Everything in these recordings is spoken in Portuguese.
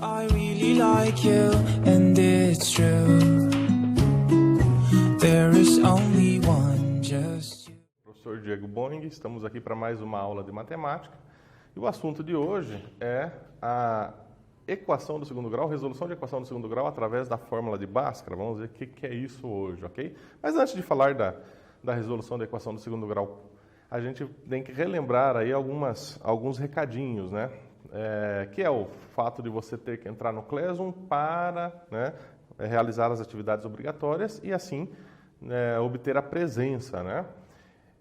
I really like you, and it's true. There is only one, just you. Professor Diego Boing, estamos aqui para mais uma aula de matemática. E o assunto de hoje é a equação do segundo grau, resolução de equação do segundo grau através da fórmula de Bhaskara. Vamos ver o que é isso hoje, ok? Mas antes de falar da resolução da equação do segundo grau, a gente tem que relembrar aí alguns recadinhos, né? Que é o fato de você ter que entrar no Clésum para, né, realizar as atividades obrigatórias e assim obter a presença, né?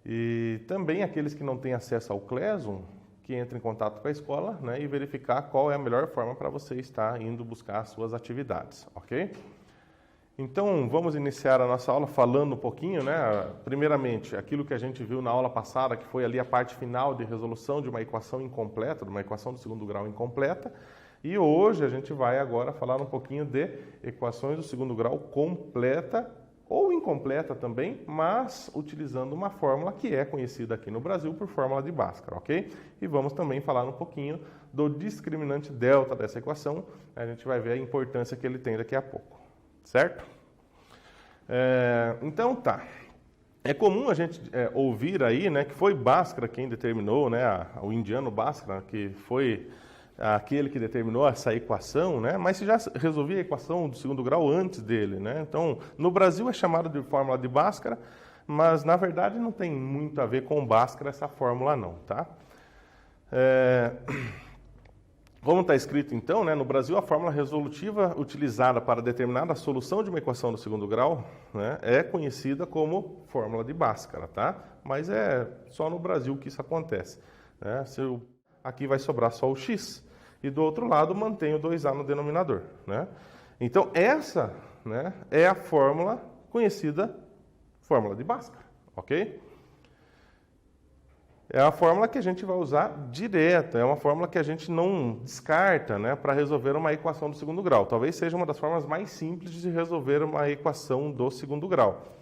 E também aqueles que não têm acesso ao Clésum, que entrem em contato com a escola, né, e verificar qual é a melhor forma para você estar indo buscar as suas atividades, ok? Então, vamos iniciar a nossa aula falando um pouquinho, né? Primeiramente, aquilo que a gente viu na aula passada, que foi ali a parte final de resolução de uma equação incompleta, de uma equação do segundo grau incompleta. E hoje a gente vai agora falar um pouquinho de equações do segundo grau completa ou incompleta também, mas utilizando uma fórmula que é conhecida aqui no Brasil por fórmula de Bhaskara, ok? E vamos também falar um pouquinho do discriminante delta dessa equação. A gente vai ver a importância que ele tem daqui a pouco. Certo? Então tá. É comum a gente ouvir aí, né, que foi Bhaskara quem determinou, né, o indiano Bhaskara, que foi aquele que determinou essa equação, né, mas se já resolvia a equação do segundo grau antes dele, né? Então, no Brasil é chamado de fórmula de Bhaskara, mas na verdade não tem muito a ver com Bhaskara essa fórmula não, tá? Como está escrito, então, né, no Brasil, a fórmula resolutiva utilizada para determinar a solução de uma equação do segundo grau, né, é conhecida como fórmula de Bhaskara, tá? Mas é só no Brasil que isso acontece, né? Aqui vai sobrar só o x, e do outro lado mantém o 2a no denominador, né? Então, essa, né, é a fórmula conhecida, fórmula de Bhaskara, ok? É a fórmula que a gente vai usar direto, é uma fórmula que a gente não descarta, né, para resolver uma equação do segundo grau. Talvez seja uma das formas mais simples de resolver uma equação do segundo grau.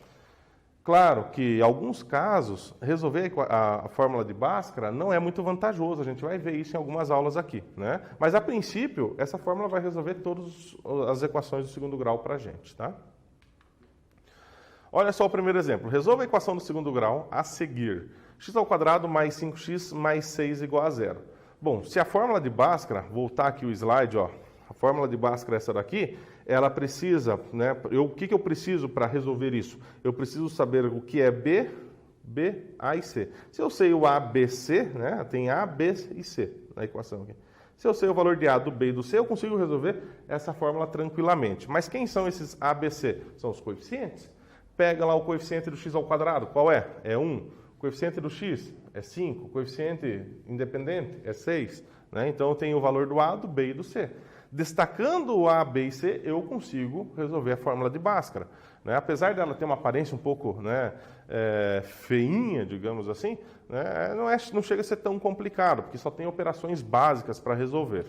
Claro que, em alguns casos, resolver a fórmula de Bhaskara não é muito vantajoso, a gente vai ver isso em algumas aulas aqui, né? Mas, a princípio, essa fórmula vai resolver todas as equações do segundo grau para a gente, tá? Olha só o primeiro exemplo. Resolva a equação do segundo grau a seguir. X² mais 5x mais 6 igual a 0. Bom, se a fórmula de Bhaskara, voltar aqui o slide, ó, a fórmula de Bhaskara essa daqui, ela precisa, né, o que eu preciso para resolver isso? Eu preciso saber o que é B, A e C. Se eu sei o A, B, C, né, tem A, B e C na equação aqui. Se eu sei o valor de A, do B e do C, eu consigo resolver essa fórmula tranquilamente. Mas quem são esses A, B, C? São os coeficientes. Pega lá o coeficiente do x², qual é? É 1. O coeficiente do x é 5, o coeficiente independente é 6. Né? Então, eu tenho o valor do A, do B e do C. Destacando o A, B e C, eu consigo resolver a fórmula de Bhaskara. Né? Apesar dela ter uma aparência um pouco, né, feinha, digamos assim, né, não chega a ser tão complicado, porque só tem operações básicas para resolver.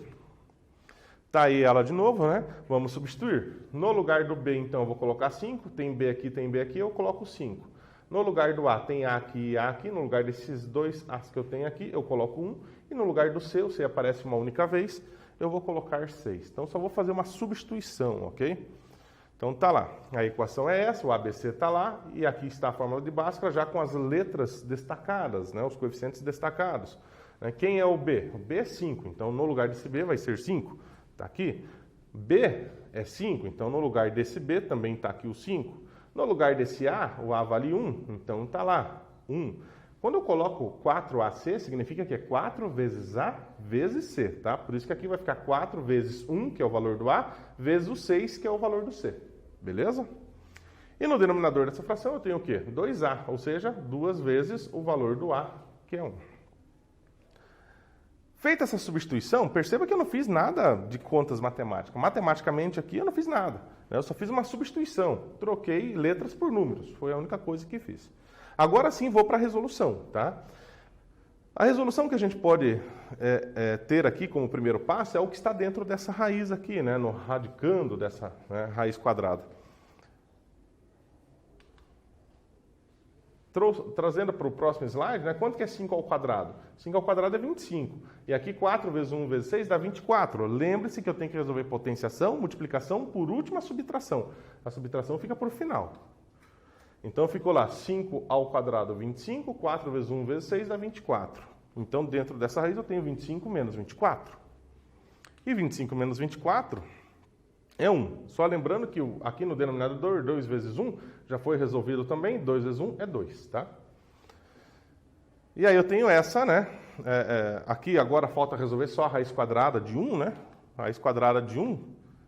Tá aí ela de novo, né? Vamos substituir. No lugar do B, então, eu vou colocar 5. Tem B aqui, eu coloco 5. No lugar do A, tem A aqui e A aqui. No lugar desses dois A's que eu tenho aqui, eu coloco 1. E no lugar do C, o C aparece uma única vez, eu vou colocar 6. Então, só vou fazer uma substituição, ok? Então, tá lá. A equação é essa, o ABC tá lá. E aqui está a fórmula de Bhaskara, já com as letras destacadas, né? Os coeficientes destacados. Quem é o B? O B é 5. Então, no lugar desse B vai ser 5. Está aqui. B é 5. Então, no lugar desse B também está aqui o 5. No lugar desse A, o A vale 1, então está lá, 1. Quando eu coloco 4AC, significa que é 4 vezes A vezes C, tá? Por isso que aqui vai ficar 4 vezes 1, que é o valor do A, vezes o 6, que é o valor do C. Beleza? E no denominador dessa fração eu tenho o quê? 2A, ou seja, 2 vezes o valor do A, que é 1. Feita essa substituição, perceba que eu não fiz nada de contas matemáticas. Matematicamente aqui eu não fiz nada. Eu só fiz uma substituição. Troquei letras por números. Foi a única coisa que fiz. Agora sim vou para a resolução, tá? A resolução que a gente pode ter aqui como primeiro passo é o que está dentro dessa raiz aqui, né? No radicando dessa, né, raiz quadrada. Trazendo para o próximo slide, né, quanto que é 5 ao quadrado? 5 ao quadrado é 25. E aqui 4 vezes 1 vezes 6 dá 24. Lembre-se que eu tenho que resolver potenciação, multiplicação, por último a subtração. A subtração fica por final. Então ficou lá 5 ao quadrado 25, 4 vezes 1 vezes 6 dá 24. Então dentro dessa raiz eu tenho 25 menos 24. E 25 menos 24 é 1. Só lembrando que aqui no denominador 2 vezes 1 já foi resolvido também. 2 vezes 1 é 2, tá? E aí eu tenho essa, né? Aqui agora falta resolver só a raiz quadrada de 1, né? A raiz quadrada de 1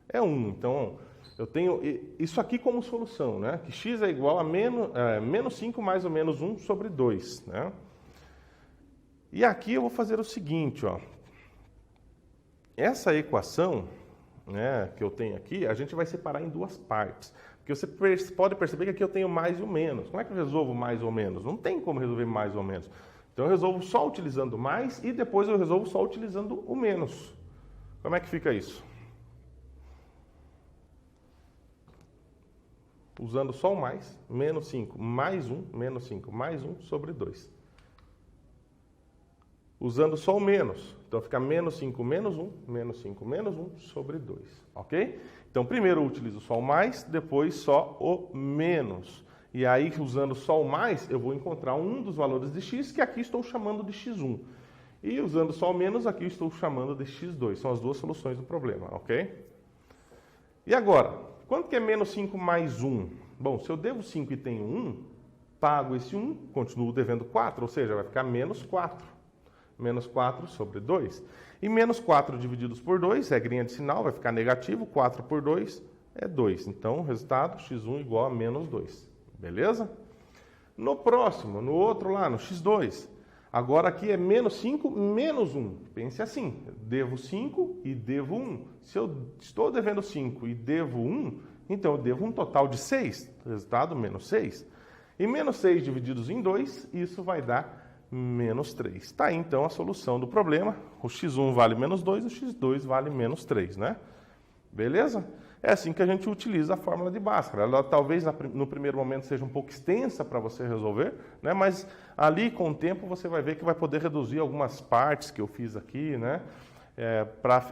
é 1. Então eu tenho isso aqui como solução, né? Que x é igual a menos 5 mais ou menos 1 sobre 2, né? E aqui eu vou fazer o seguinte, ó. Essa equação, né, que eu tenho aqui, a gente vai separar em duas partes. Porque você pode perceber que aqui eu tenho mais e o menos. Como é que eu resolvo mais ou menos? Não tem como resolver mais ou menos. Então eu resolvo só utilizando mais e depois eu resolvo só utilizando o menos. Como é que fica isso? Usando só o mais, menos 5 mais 1, menos 5 mais 1 sobre 2. Usando só o menos, então fica menos 5 menos 1, menos 5 menos 1 sobre 2, ok? Então primeiro eu utilizo só o mais, depois só o menos. E aí usando só o mais, eu vou encontrar um dos valores de x, que aqui estou chamando de x1. E usando só o menos, aqui estou chamando de x2. São as duas soluções do problema, ok? E agora, quanto que é menos 5 mais 1? Bom, se eu devo 5 e tenho 1, pago esse 1, continuo devendo 4, ou seja, vai ficar menos 4. Menos 4 sobre 2. E menos 4 divididos por 2, regrinha de sinal, vai ficar negativo. 4 por 2 é 2. Então, o resultado, x1 igual a menos 2. Beleza? No próximo, no outro lá, no x2. Agora aqui é menos 5 menos 1. Pense assim, devo 5 e devo 1. Se eu estou devendo 5 e devo 1, então eu devo um total de 6. Resultado, menos 6. E menos 6 divididos em 2, isso vai dar menos 3. Está aí, então, a solução do problema. O x1 vale menos 2, o x2 vale menos 3, né? Beleza? É assim que a gente utiliza a fórmula de Bhaskara. Ela talvez no primeiro momento seja um pouco extensa para você resolver, né? Mas ali, com o tempo, você vai ver que vai poder reduzir algumas partes que eu fiz aqui, né?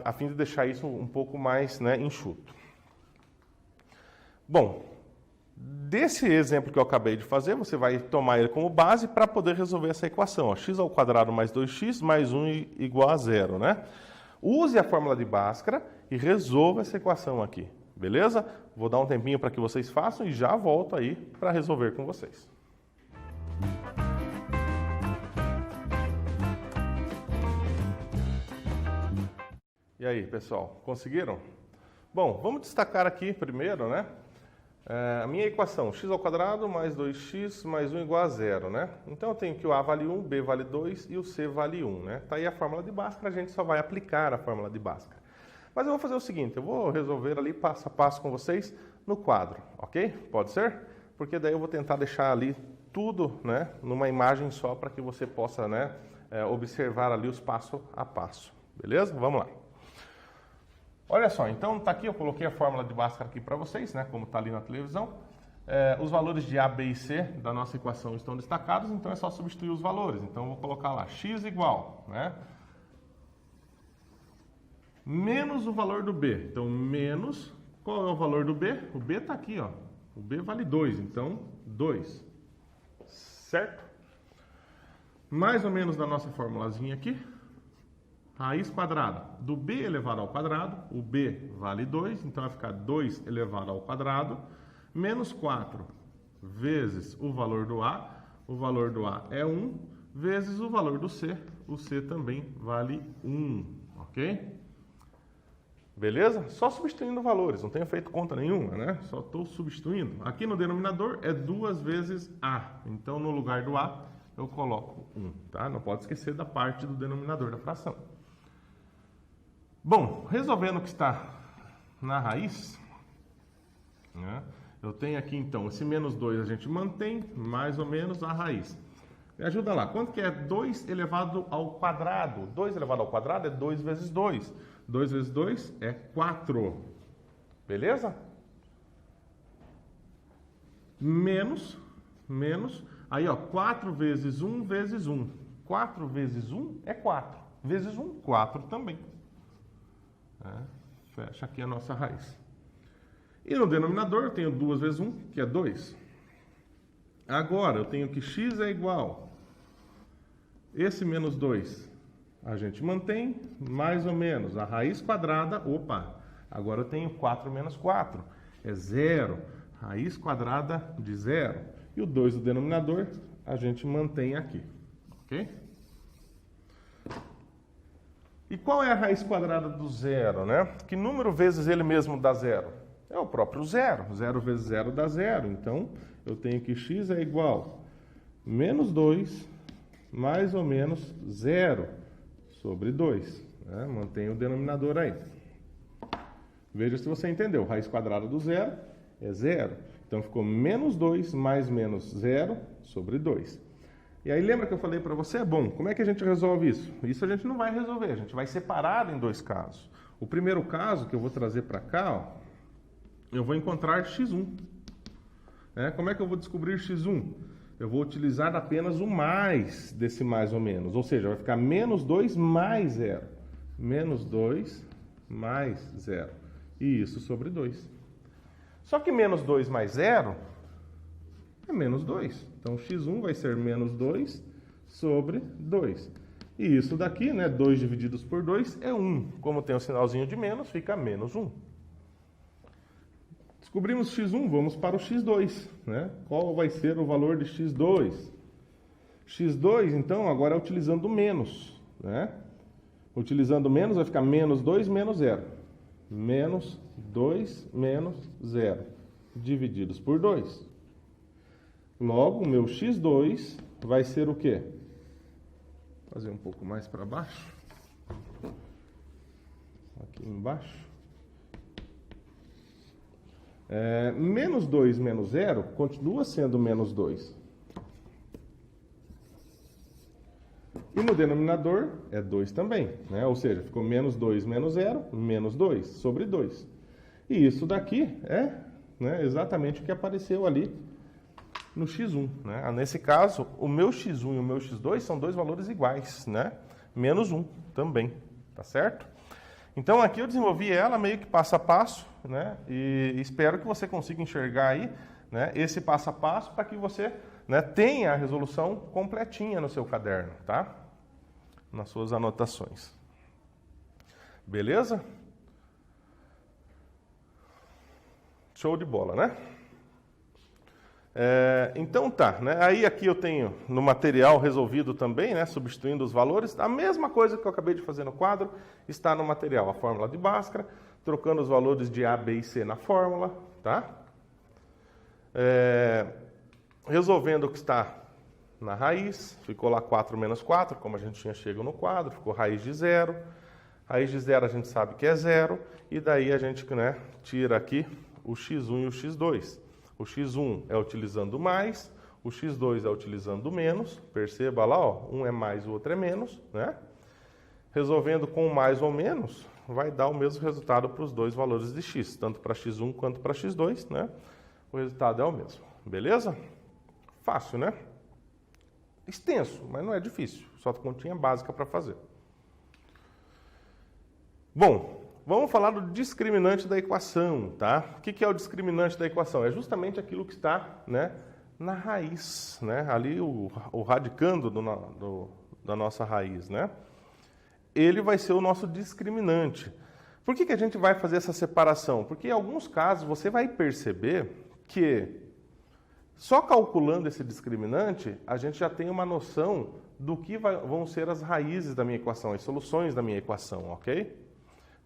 A fim de deixar isso um pouco mais, né, enxuto. Bom, desse exemplo que eu acabei de fazer, você vai tomar ele como base para poder resolver essa equação. Ó, x ao quadrado mais 2x mais 1 igual a 0, né? Use a fórmula de Bhaskara e resolva essa equação aqui, beleza? Vou dar um tempinho para que vocês façam e já volto aí para resolver com vocês. E aí, pessoal, conseguiram? Bom, vamos destacar aqui primeiro, né? A minha equação, x ao quadrado mais 2x mais 1 igual a 0, né? Então eu tenho que o a vale 1, b vale 2 e o c vale 1, né? Tá aí a fórmula de Bhaskara, a gente só vai aplicar a fórmula de Bhaskara. Mas eu vou fazer o seguinte, eu vou resolver ali passo a passo com vocês no quadro, ok? Pode ser? Porque daí eu vou tentar deixar ali tudo, né, numa imagem só para que você possa, né, observar ali os passo a passo, beleza? Vamos lá. Olha só, então tá aqui, eu coloquei a fórmula de Bhaskara aqui para vocês, né, como está ali na televisão. Os valores de a, b e c da nossa equação estão destacados, então é só substituir os valores. Então eu vou colocar lá x igual, né, menos o valor do b. Então menos, qual é o valor do b? O b está aqui, ó. O b vale 2, então 2, certo? Mais ou menos da nossa formulazinha aqui. Raiz quadrada do b elevado ao quadrado, o b vale 2, então vai ficar 2 elevado ao quadrado, menos 4 vezes o valor do a é 1, vezes o valor do c, o c também vale 1, ok? Beleza? Só substituindo valores, não tenho feito conta nenhuma, né? Só estou substituindo. Aqui no denominador é 2 vezes a, então no lugar do a eu coloco 1, tá? Não pode esquecer da parte do denominador da fração. Bom, resolvendo o que está na raiz, né, eu tenho aqui então, esse menos 2 a gente mantém, mais ou menos a raiz. Me ajuda lá, quanto que é 2 elevado ao quadrado? 2 elevado ao quadrado é 2 vezes 2. 2 vezes 2 é 4. Beleza? Menos Aí, ó, 4 vezes 1 vezes 1. 4 vezes 1 é 4. Vezes 1, 4 também. Fecha aqui a nossa raiz. E no denominador eu tenho 2 vezes 1, que é 2. Agora eu tenho que x é igual. Esse menos 2 a gente mantém, mais ou menos. A raiz quadrada, opa, agora eu tenho 4 menos 4. É 0. Raiz quadrada de 0. E o 2 do denominador a gente mantém aqui. Ok? E qual é a raiz quadrada do zero, né? Que número vezes ele mesmo dá zero? É o próprio zero. 0 vezes 0 dá zero. Então, eu tenho que x é igual a menos 2 mais ou menos 0 sobre 2. Né? Mantenha o denominador aí. Veja se você entendeu. Raiz quadrada do zero é 0. Então, ficou menos 2 mais menos 0 sobre 2. E aí, lembra que eu falei para você? Bom, como é que a gente resolve isso? Isso a gente não vai resolver, a gente vai separar em dois casos. O primeiro caso, que eu vou trazer para cá, ó, eu vou encontrar x1. Como é que eu vou descobrir x1? Eu vou utilizar apenas o mais desse mais ou menos, ou seja, vai ficar menos 2 mais 0. Menos 2 mais 0. E isso sobre 2. Só que menos 2 mais 0 é menos 2. Então, x1 vai ser menos 2 sobre 2. E isso daqui, né, 2 divididos por 2 é 1. Como tem o sinalzinho de menos, fica menos 1. Descobrimos x1, vamos para o x2. Né? Qual vai ser o valor de x2? x2, então, agora é utilizando menos. Né? Utilizando menos, vai ficar menos 2 menos 0. Menos 2 menos 0. Divididos por 2. Logo, o meu x2 vai ser o quê? Vou fazer um pouco mais para baixo. Aqui embaixo. Menos 2 menos 0 continua sendo menos 2. E no denominador é 2 também. Né? Ou seja, ficou menos 2 menos 0, menos 2 sobre 2. E isso daqui é, né, exatamente o que apareceu ali no x1, né? Nesse caso, o meu x1 e o meu x2 são dois valores iguais, né? Menos 1 também, tá certo? Então, aqui eu desenvolvi ela meio que passo a passo, né? E espero que você consiga enxergar aí, né, esse passo a passo para que você, né, tenha a resolução completinha no seu caderno, tá? Nas suas anotações. Beleza? Show de bola, né? Então tá, né? Aí aqui eu tenho no material resolvido também, né? Substituindo os valores. A mesma coisa que eu acabei de fazer no quadro está no material. A fórmula de Bhaskara, trocando os valores de A, B e C na fórmula, tá? Resolvendo o que está na raiz, ficou lá 4 menos 4, como a gente tinha chegado no quadro, ficou raiz de 0. Raiz de 0 a gente sabe que é 0, e daí a gente, né, tira aqui o x1 e o x2. O x1 é utilizando mais, o x2 é utilizando menos. Perceba lá, ó, um é mais, o outro é menos, né? Resolvendo com mais ou menos, vai dar o mesmo resultado para os dois valores de x, tanto para x1 quanto para x2, né? O resultado é o mesmo, beleza? Fácil, né? Extenso, mas não é difícil, só continha básica para fazer. Bom, vamos falar do discriminante da equação, tá? O que é o discriminante da equação? É justamente aquilo que está, né, na raiz, né? Ali o radicando da nossa raiz, né? Ele vai ser o nosso discriminante. Por que a gente vai fazer essa separação? Porque em alguns casos você vai perceber que só calculando esse discriminante, a gente já tem uma noção do que vão ser as raízes da minha equação, as soluções da minha equação, ok?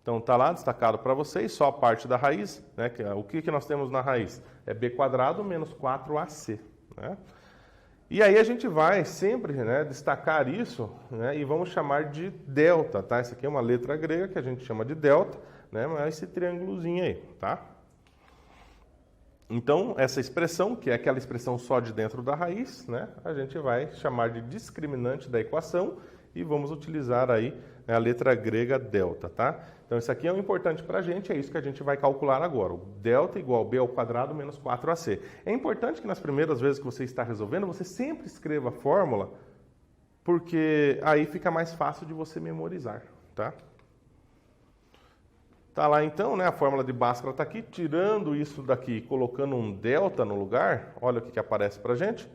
Então, está lá destacado para vocês, só a parte da raiz, né? O que nós temos na raiz? É b² menos 4ac. Né? E aí a gente vai sempre, né, destacar isso, né, e vamos chamar de delta. Tá? Essa aqui é uma letra grega que a gente chama de delta, né, mas esse triângulozinho aí. Tá? Então, essa expressão, que é aquela expressão só de dentro da raiz, né, a gente vai chamar de discriminante da equação e vamos utilizar aí, né, a letra grega delta. Tá? Então, isso aqui é o importante para a gente, é isso que a gente vai calcular agora. O delta igual b ao quadrado menos 4ac. É importante que nas primeiras vezes que você está resolvendo, você sempre escreva a fórmula, porque aí fica mais fácil de você memorizar, tá? Tá lá então, né? A fórmula de Bhaskara está aqui. Tirando isso daqui, colocando um delta no lugar, olha o que aparece para a gente.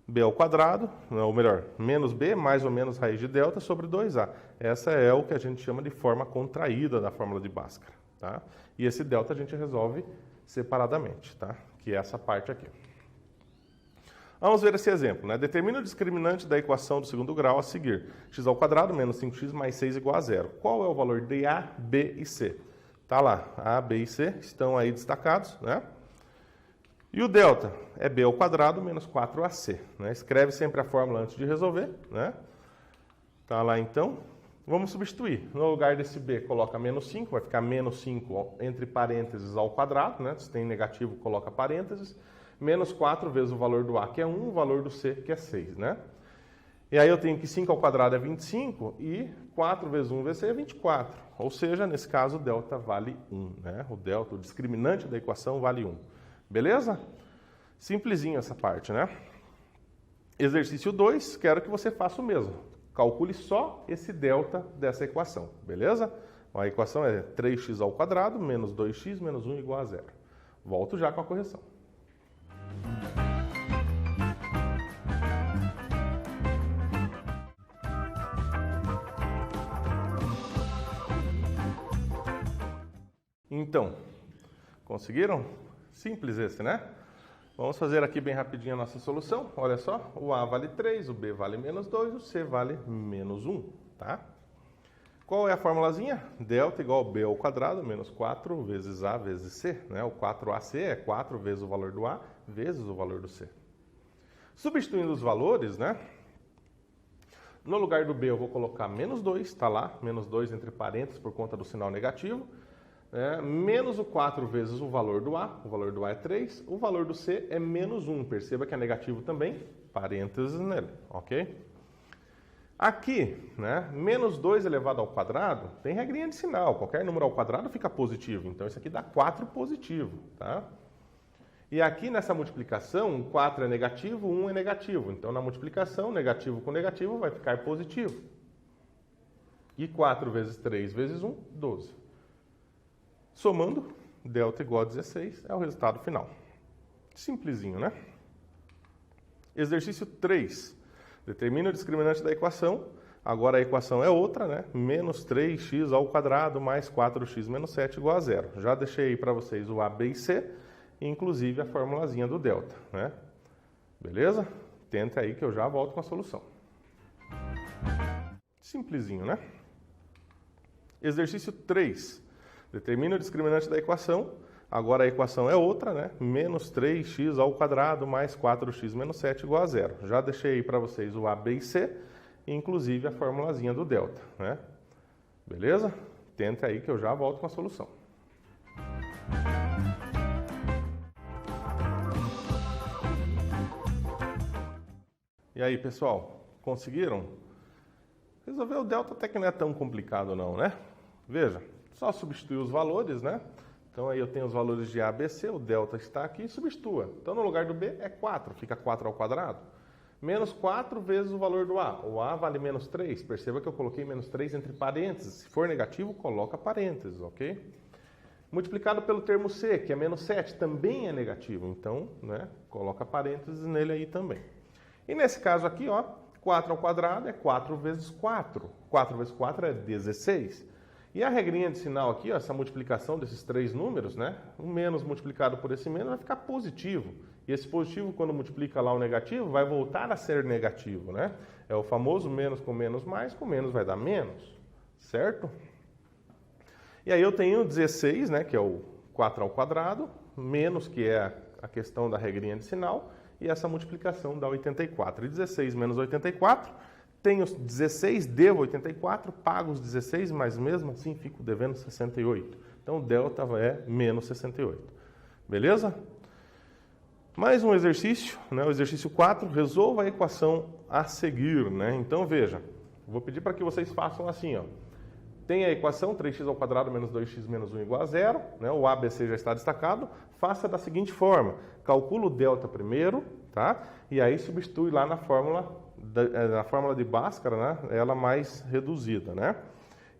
B ao quadrado, ou melhor, menos B mais ou menos raiz de delta sobre 2A. Essa é o que a gente chama de forma contraída da fórmula de Bhaskara, tá? E esse delta a gente resolve separadamente, tá? Que é essa parte aqui. Vamos ver esse exemplo, né? Determina o discriminante da equação do segundo grau a seguir. X ao quadrado menos 5x mais 6 igual a zero. Qual é o valor de A, B e C? Tá lá, A, B e C estão aí destacados, né? E o delta é b ao quadrado menos 4ac. Né? Escreve sempre a fórmula antes de resolver. Né? Tá lá então. Vamos substituir. No lugar desse b, coloca menos 5. Vai ficar menos 5 entre parênteses ao quadrado. Né? Se tem negativo, coloca parênteses. Menos 4 vezes o valor do a, que é 1, o valor do c, que é 6. Né? E aí eu tenho que 5 ao quadrado é 25 e 4 vezes 1 vezes c é 24. Ou seja, nesse caso, o delta vale 1. Né? O delta, o discriminante da equação, vale 1. Beleza? Simplesinho essa parte, né? Exercício 2, quero que você faça o mesmo. Calcule só esse delta dessa equação, beleza? A equação é 3x ao quadrado menos 2x menos 1 igual a zero. Volto já com a correção. Então, conseguiram? Simples esse, né? Vamos fazer aqui bem rapidinho a nossa solução. Olha só, o A vale 3, o B vale menos 2, o C vale menos 1, tá? Qual é a formulazinha? Delta igual a B ao quadrado menos 4 vezes A vezes C, né? O 4AC é 4 vezes o valor do A vezes o valor do C. Substituindo os valores, né? No lugar do B eu vou colocar menos 2, tá lá, menos 2 entre parênteses por conta do sinal negativo. Menos o 4 vezes o valor do A é 3, o valor do C é menos 1, perceba que é negativo também, parênteses nele, ok? Aqui, né, menos 2 elevado ao quadrado, tem regrinha de sinal, qualquer número ao quadrado fica positivo, então isso aqui dá 4 positivo, tá? E aqui nessa multiplicação, 4 é negativo, 1 é negativo, então na multiplicação, negativo com negativo vai ficar positivo. E 4 vezes 3 vezes 1, 12. Somando, delta igual a 16 é o resultado final. Simplesinho, né? Exercício 3. Determina o discriminante da equação. Agora a equação é outra, né? Menos 3x ao quadrado mais 4x menos 7 igual a zero. Já deixei aí para vocês o A, B e C, inclusive a formulazinha do delta, né? Beleza? Tenta aí que eu já volto com a solução. Simplesinho, né? Exercício 3. Determina o discriminante da equação. Agora a equação é outra, né? Menos 3x ao quadrado mais 4x menos 7 igual a zero. Já deixei aí para vocês o A, B e C, inclusive a formulazinha do delta, né? Beleza? Tenta aí que eu já volto com a solução. E aí, pessoal, conseguiram? Resolver o delta até que não é tão complicado não, né? Veja. Só substituir os valores, né? Então aí eu tenho os valores de A, B, C, o delta está aqui, substitua. Então no lugar do B é 4, fica 4 ao quadrado. Menos 4 vezes o valor do A. O A vale menos 3. Perceba que eu coloquei menos 3 entre parênteses. Se for negativo, coloca parênteses, ok? Multiplicado pelo termo C, que é menos 7, também é negativo. Então, né, coloca parênteses nele aí também. E nesse caso aqui, ó, 4 ao quadrado é 4 vezes 4. 4 vezes 4 é 16. E a regrinha de sinal aqui, ó, essa multiplicação desses três números, né? O menos multiplicado por esse menos vai ficar positivo. E esse positivo, quando multiplica lá o negativo, vai voltar a ser negativo, né? É o famoso menos com menos vai dar menos, certo? E aí eu tenho 16, né, que é o 4 ao quadrado, menos, que é a questão da regrinha de sinal, e essa multiplicação dá 84. E 16 menos 84... Tenho 16, devo 84, pago os 16, mas mesmo assim fico devendo 68. Então, o delta é menos 68. Beleza? Mais um exercício, né? O exercício 4, resolva a equação a seguir, né? Então, veja, vou pedir para que vocês façam assim, ó. Tem a equação 3x² menos 2x menos 1 igual a 0, né? O ABC já está destacado. Faça da seguinte forma, calcula o delta primeiro, tá? E aí substitui lá na fórmula de Bhaskara, né? Ela mais reduzida, né?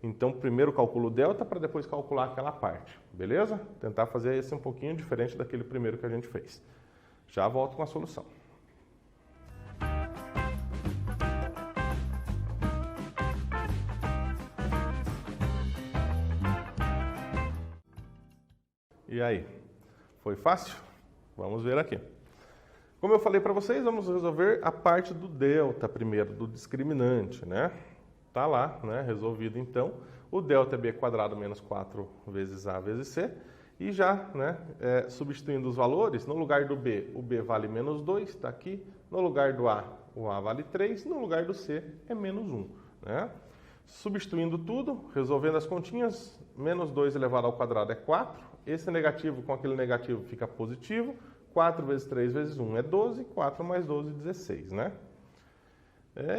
Então, primeiro calcula o delta para depois calcular aquela parte, beleza? Tentar fazer esse um pouquinho diferente daquele primeiro que a gente fez. Já volto com a solução. E aí, foi fácil? Vamos ver aqui. Como eu falei para vocês, vamos resolver a parte do delta primeiro, do discriminante, né? Tá lá, né? Resolvido então. O delta é b² menos 4 vezes a vezes c. E já, né? Substituindo os valores, no lugar do b, o b vale menos 2, está aqui. No lugar do a, o a vale 3. No lugar do c, é menos 1, né? Substituindo tudo, resolvendo as continhas, menos 2 elevado ao quadrado é 4. Esse negativo com aquele negativo fica positivo. 4 vezes 3 vezes 1 é 12. 4 mais 12, 16, né?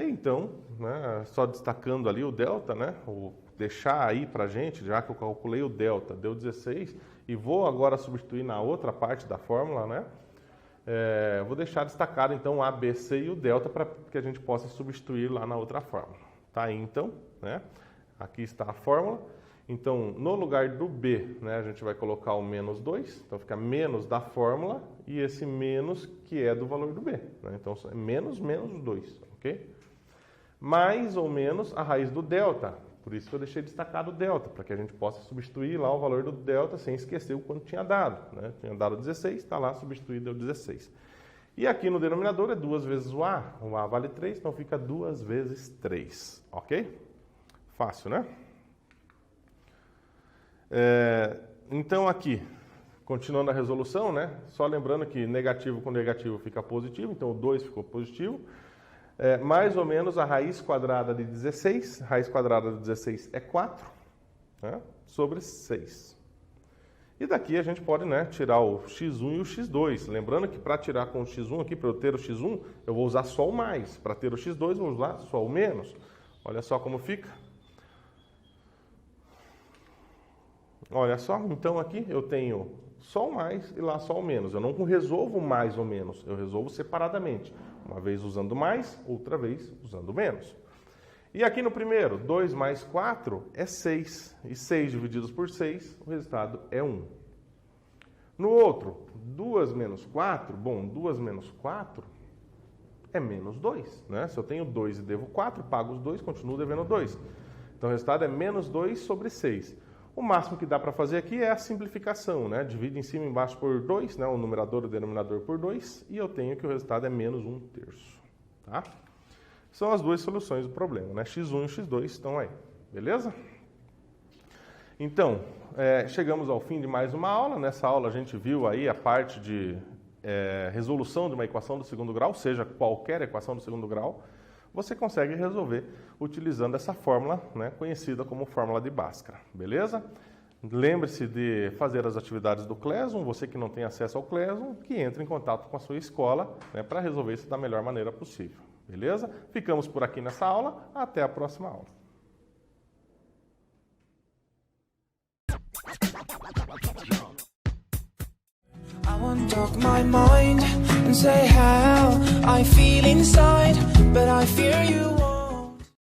Então, né, só destacando ali o delta, né? Vou deixar aí pra gente, já que eu calculei o delta, deu 16. E vou agora substituir na outra parte da fórmula, né? Vou deixar destacado então a, b, c e o delta para que a gente possa substituir lá na outra fórmula. Tá aí então, né? Aqui está a fórmula. Então, no lugar do b, né, a gente vai colocar o menos 2. Então, fica menos da fórmula e esse menos que é do valor do b, né? Então, é menos 2, ok? Mais ou menos a raiz do delta. Por isso que eu deixei destacado o delta, para que a gente possa substituir lá o valor do delta sem esquecer o quanto tinha dado, né? Tinha dado 16, está lá, substituído, deu 16. E aqui no denominador é 2 vezes o a vale 3, então fica 2 vezes 3, ok? Fácil, né? Então aqui, continuando a resolução, né? Só lembrando que negativo com negativo fica positivo, então o 2 ficou positivo. Mais ou menos a raiz quadrada de 16, raiz quadrada de 16 é 4, né? Sobre 6. E daqui a gente pode, né, tirar o x1 e o x2. Lembrando que para tirar com o x1 aqui, para eu ter o x1, eu vou usar só o mais. Para ter o x2, eu vou usar só o menos. Olha só como fica. Olha só, então aqui eu tenho só o mais e lá só o menos. Eu não resolvo mais ou menos, eu resolvo separadamente. Uma vez usando mais, outra vez usando menos. E aqui no primeiro, 2 mais 4 é 6. E 6 divididos por 6, o resultado é 1. No outro, 2 menos 4, bom, 2 menos 4 é menos 2, né? Se eu tenho 2 e devo 4, pago os 2, continuo devendo 2. Então o resultado é menos 2 sobre 6. O máximo que dá para fazer aqui é a simplificação, né? Divide em cima e embaixo por 2, né? O numerador e o denominador por 2, e eu tenho que o resultado é menos 1/3, tá? São as duas soluções do problema, né? x1 e x2 estão aí, beleza? Então, chegamos ao fim de mais uma aula. Nessa aula a gente viu aí a parte de resolução de uma equação do segundo grau, seja qualquer equação do segundo grau, você consegue resolver utilizando essa fórmula, né, conhecida como fórmula de Bhaskara, beleza? Lembre-se de fazer as atividades do Classroom, você que não tem acesso ao Classroom, que entre em contato com a sua escola, né, para resolver isso da melhor maneira possível, beleza? Ficamos por aqui nessa aula, até a próxima aula. I won't talk my mind and say how I feel inside, but I fear you.